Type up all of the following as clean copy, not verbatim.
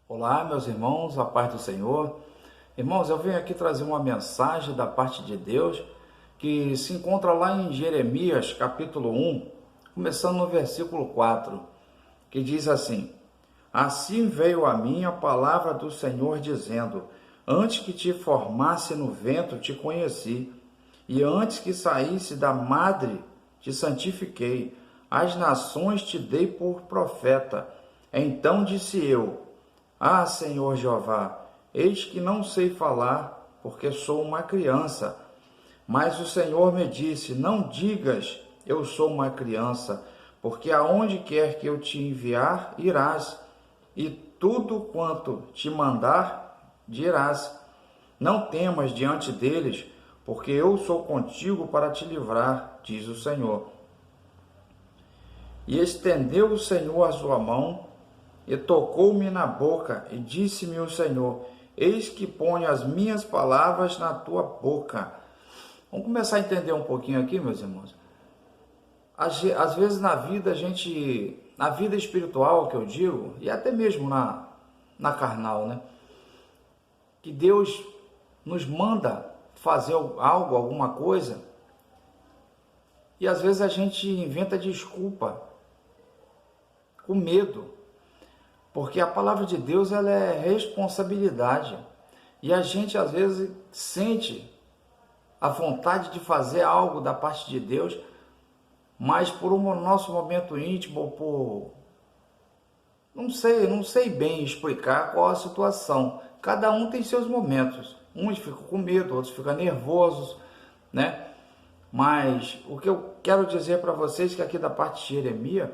Olá, meus irmãos, a paz do Senhor. Irmãos, eu venho aqui trazer uma mensagem da parte de Deus que se encontra lá em Jeremias, capítulo 1, começando no versículo 4, que diz assim: Assim veio a mim a palavra do Senhor dizendo: Antes que te formasse no ventre te conheci, e antes que saísse da madre te santifiquei. As nações te dei por profeta. Então disse eu: Ah, Senhor Jeová, eis que não sei falar, porque sou uma criança. Mas o Senhor me disse: Não digas, eu sou uma criança, porque aonde quer que eu te enviar, irás, e tudo quanto te mandar, dirás. Não temas diante deles, porque eu sou contigo para te livrar, diz o Senhor. E estendeu o Senhor a sua mão, e tocou-me na boca, e disse-me o Senhor: Eis que ponho as minhas palavras na tua boca. Vamos começar a entender um pouquinho aqui, meus irmãos. Às vezes na vida na vida espiritual que eu digo, e até mesmo na carnal, né? Que Deus nos manda fazer algo, alguma coisa, e às vezes a gente inventa desculpa, com medo. Porque a palavra de Deus, ela é responsabilidade. E a gente às vezes sente a vontade de fazer algo da parte de Deus, mas por nosso momento íntimo, não sei bem explicar qual a situação. Cada um tem seus momentos. Uns ficam com medo, outros ficam nervosos, né? Mas o que eu quero dizer para vocês é que aqui da parte de Jeremias,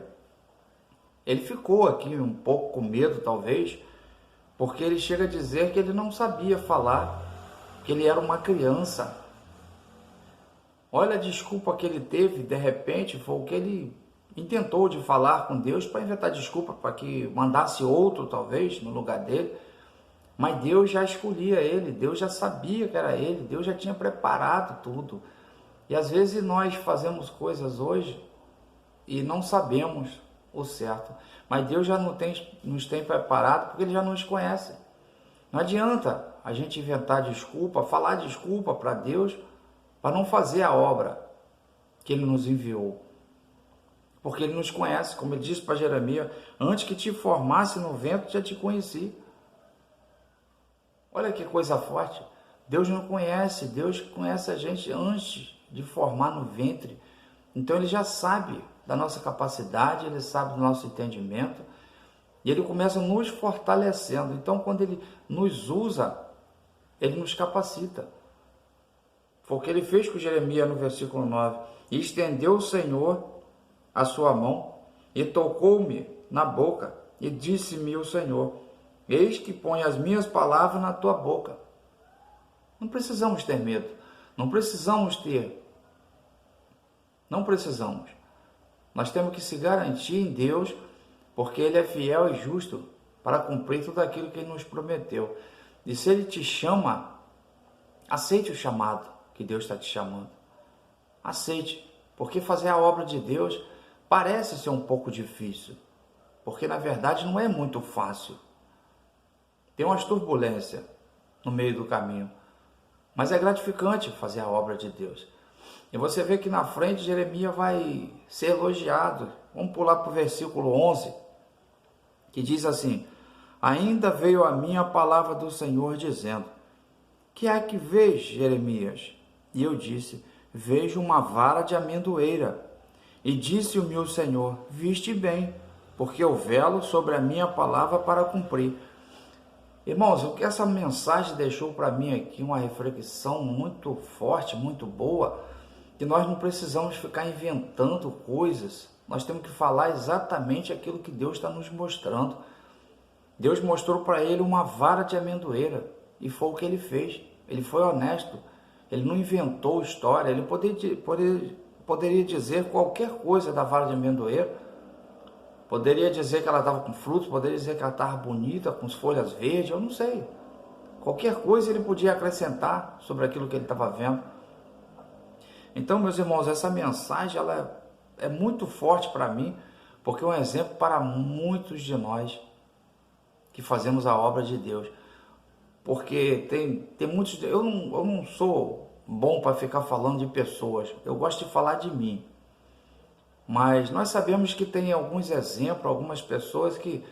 ele ficou aqui um pouco com medo, talvez, porque ele chega a dizer que ele não sabia falar, que ele era uma criança. Olha a desculpa que ele teve, de repente, foi o que ele intentou de falar com Deus para inventar desculpa, para que mandasse outro, talvez, no lugar dele. Mas Deus já escolhia ele, Deus já sabia que era ele, Deus já tinha preparado tudo. E às vezes nós fazemos coisas hoje e não sabemos o certo, mas Deus já nos tem preparado, porque Ele já nos conhece. Não adianta a gente inventar desculpa, falar desculpa para Deus, para não fazer a obra que Ele nos enviou, porque Ele nos conhece, como Ele disse para Jeremias: antes que te formasse no ventre, já te conheci. Olha que coisa forte. Deus nos conhece, Deus conhece a gente antes de formar no ventre. Então Ele já sabe da nossa capacidade, Ele sabe do nosso entendimento, e Ele começa nos fortalecendo. Então, quando Ele nos usa, Ele nos capacita. Foi o que Ele fez com Jeremias no versículo 9. E estendeu o Senhor a sua mão, e tocou-me na boca, e disse-me o Senhor: Eis que põe as minhas palavras na tua boca. Não precisamos ter medo, não precisamos. Nós temos que se garantir em Deus, porque Ele é fiel e justo para cumprir tudo aquilo que Ele nos prometeu. E se Ele te chama, aceite o chamado que Deus está te chamando. Aceite, porque fazer a obra de Deus parece ser um pouco difícil, porque na verdade não é muito fácil. Tem umas turbulências no meio do caminho, mas é gratificante fazer a obra de Deus. E você vê que na frente Jeremias vai ser elogiado. Vamos pular para o versículo 11, que diz assim: Ainda veio a mim a palavra do Senhor dizendo: Que é que vês, Jeremias? E eu disse: Vejo uma vara de amendoeira. E disse-me o Senhor: Viste bem, porque eu velo sobre a minha palavra para cumprir. Irmãos, o que essa mensagem deixou para mim aqui, uma reflexão muito forte, muito boa, que nós não precisamos ficar inventando coisas, nós temos que falar exatamente aquilo que Deus está nos mostrando. Deus mostrou para ele uma vara de amendoeira, e foi o que ele fez. Ele foi honesto, ele não inventou história. Ele poderia dizer qualquer coisa da vara de amendoeira, poderia dizer que ela estava com frutos, poderia dizer que ela estava bonita, com as folhas verdes, eu não sei. Qualquer coisa ele podia acrescentar sobre aquilo que ele estava vendo. Então, meus irmãos, essa mensagem ela é muito forte para mim, porque é um exemplo para muitos de nós. que fazemos a obra de Deus. Porque tem muitos... Eu não sou bom para ficar falando de pessoas. Eu gosto de falar de mim. Mas nós sabemos que tem alguns exemplos, algumas pessoas que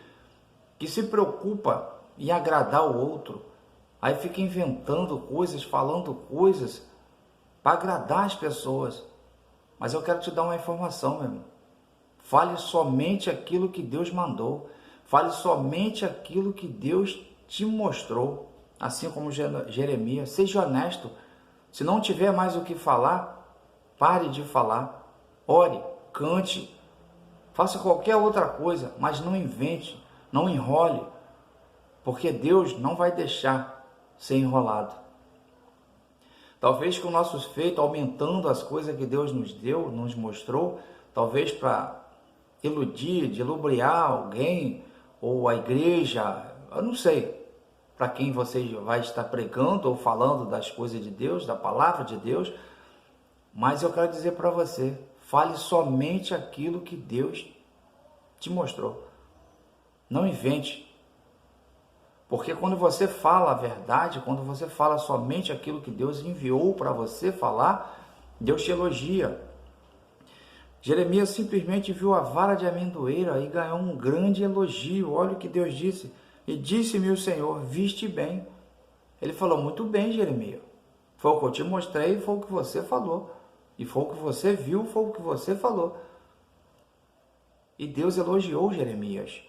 se preocupam em agradar o outro. Aí fica inventando coisas, falando coisas para agradar as pessoas. Mas eu quero te dar uma informação, meu irmão. Fale somente aquilo que Deus mandou. Fale somente aquilo que Deus te mostrou. Assim como Jeremias. Seja honesto. Se não tiver mais o que falar, pare de falar. Ore, cante, faça qualquer outra coisa, mas não invente, não enrole. Porque Deus não vai deixar ser enrolado. Talvez com nossos feitos, aumentando as coisas que Deus nos deu, nos mostrou, talvez para iludir, de lubriar alguém, ou a igreja, eu não sei para quem você vai estar pregando ou falando das coisas de Deus, da palavra de Deus, mas eu quero dizer para você, fale somente aquilo que Deus te mostrou. Não invente. Porque quando você fala a verdade, quando você fala somente aquilo que Deus enviou para você falar, Deus te elogia. Jeremias simplesmente viu a vara de amendoeira e ganhou um grande elogio. Olha o que Deus disse. E disse-me o Senhor, viste bem. Ele falou, muito bem, Jeremias. Foi o que eu te mostrei, foi o que você falou. E foi o que você viu, foi o que você falou. E Deus elogiou Jeremias.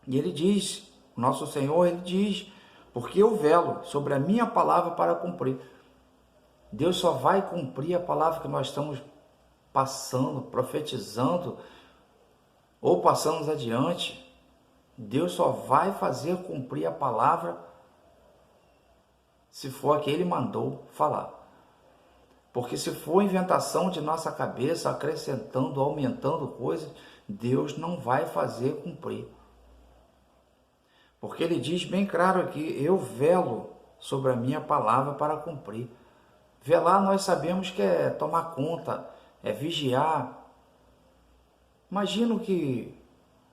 E ele diz, o nosso Senhor, ele diz, porque eu velo sobre a minha palavra para cumprir. Deus só vai cumprir a palavra que nós estamos passando, profetizando, ou passamos adiante. Deus só vai fazer cumprir a palavra se for a que Ele mandou falar. Porque se for inventação de nossa cabeça, acrescentando, aumentando coisas, Deus não vai fazer cumprir. Porque Ele diz bem claro aqui, eu velo sobre a minha palavra para cumprir. Velar nós sabemos que é tomar conta, é vigiar. Imagino que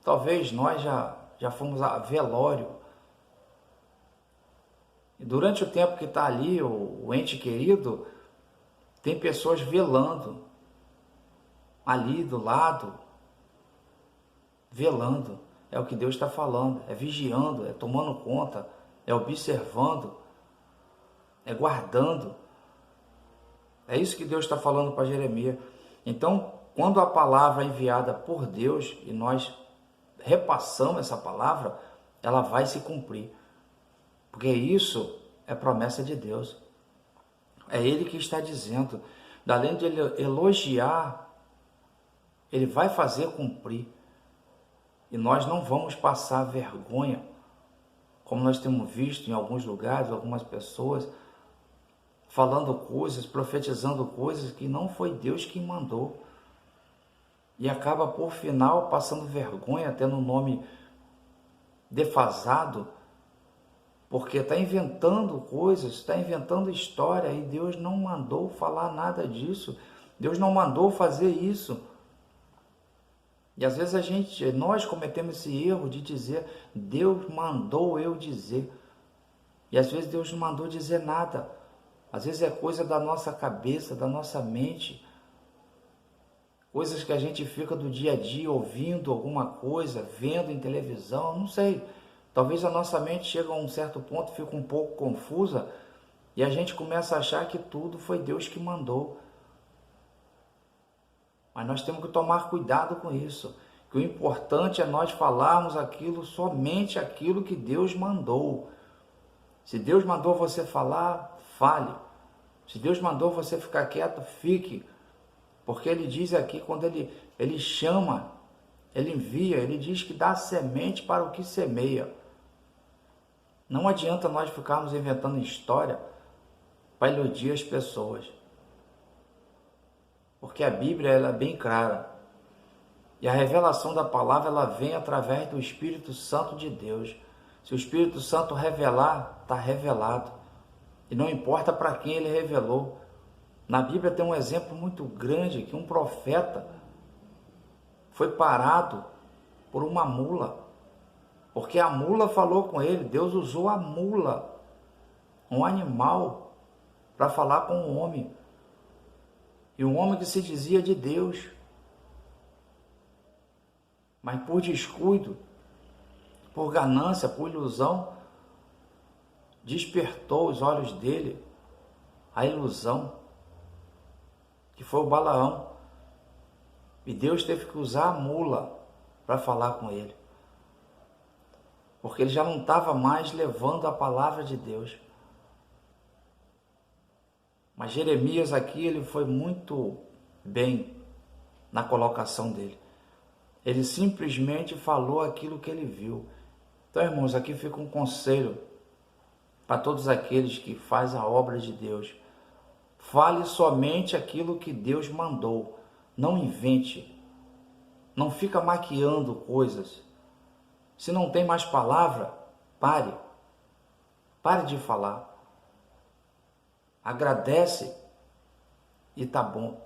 talvez nós já fomos a velório. E durante o tempo que está ali o ente querido, tem pessoas velando, ali do lado, velando. É o que Deus está falando, é vigiando, é tomando conta, é observando, é guardando. É isso que Deus está falando para Jeremias. Então, quando a palavra é enviada por Deus e nós repassamos essa palavra, ela vai se cumprir. Porque isso é promessa de Deus. É Ele que está dizendo. Além de Ele elogiar, Ele vai fazer cumprir. E nós não vamos passar vergonha, como nós temos visto em alguns lugares, algumas pessoas falando coisas, profetizando coisas que não foi Deus quem mandou. E acaba, por final, passando vergonha, tendo um nome defasado, porque está inventando coisas, está inventando história, e Deus não mandou falar nada disso. Deus não mandou fazer isso. E às vezes nós cometemos esse erro de dizer, Deus mandou eu dizer. E às vezes Deus não mandou dizer nada. Às vezes é coisa da nossa cabeça, da nossa mente. Coisas que a gente fica do dia a dia ouvindo alguma coisa, vendo em televisão, não sei. Talvez a nossa mente chega a um certo ponto, fica um pouco confusa e a gente começa a achar que tudo foi Deus que mandou. Mas nós temos que tomar cuidado com isso. Que o importante é nós falarmos somente aquilo que Deus mandou. Se Deus mandou você falar, fale. Se Deus mandou você ficar quieto, fique. Porque Ele diz aqui, quando Ele chama, Ele envia, Ele diz que dá semente para o que semeia. Não adianta nós ficarmos inventando história para iludir as pessoas. Porque a Bíblia ela é bem clara. E a revelação da palavra ela vem através do Espírito Santo de Deus. Se o Espírito Santo revelar, está revelado. E não importa para quem ele revelou. Na Bíblia tem um exemplo muito grande, que um profeta foi parado por uma mula. Porque a mula falou com ele. Deus usou a mula, um animal, para falar com o homem. E um homem que se dizia de Deus. Mas por descuido, por ganância, por ilusão, despertou os olhos dele a ilusão, que foi o Balaão. E Deus teve que usar a mula para falar com ele. Porque ele já não estava mais levando a palavra de Deus. Mas Jeremias aqui, ele foi muito bem na colocação dele. Ele simplesmente falou aquilo que ele viu. Então, irmãos, aqui fica um conselho para todos aqueles que fazem a obra de Deus. Fale somente aquilo que Deus mandou. Não invente. Não fica maquiando coisas. Se não tem mais palavra, pare. Pare de falar. Agradece e tá bom.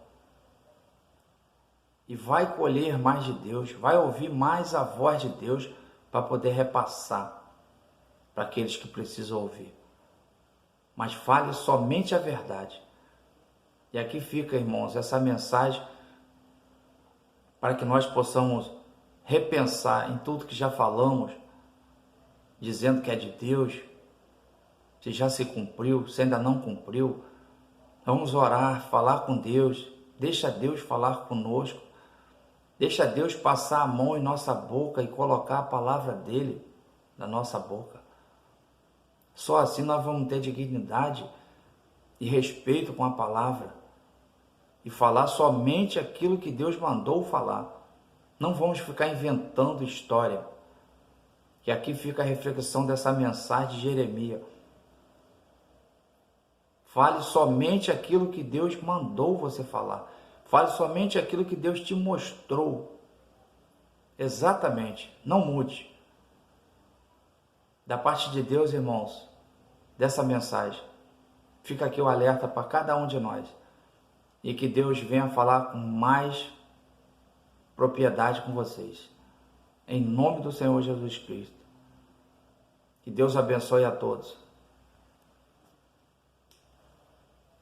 E vai colher mais de Deus, vai ouvir mais a voz de Deus para poder repassar para aqueles que precisam ouvir. Mas fale somente a verdade. E aqui fica, irmãos, essa mensagem para que nós possamos repensar em tudo que já falamos, dizendo que é de Deus, se já se cumpriu, se ainda não cumpriu. Vamos orar, falar com Deus, deixa Deus falar conosco, deixa Deus passar a mão em nossa boca e colocar a palavra dele na nossa boca. Só assim nós vamos ter dignidade e respeito com a palavra e falar somente aquilo que Deus mandou falar. Não vamos ficar inventando história. Que aqui fica a reflexão dessa mensagem de Jeremias. Fale somente aquilo que Deus mandou você falar. Fale somente aquilo que Deus te mostrou. Exatamente. Não mude. Da parte de Deus, irmãos, dessa mensagem, fica aqui o alerta para cada um de nós. E que Deus venha falar com mais propriedade com vocês. Em nome do Senhor Jesus Cristo. Que Deus abençoe a todos.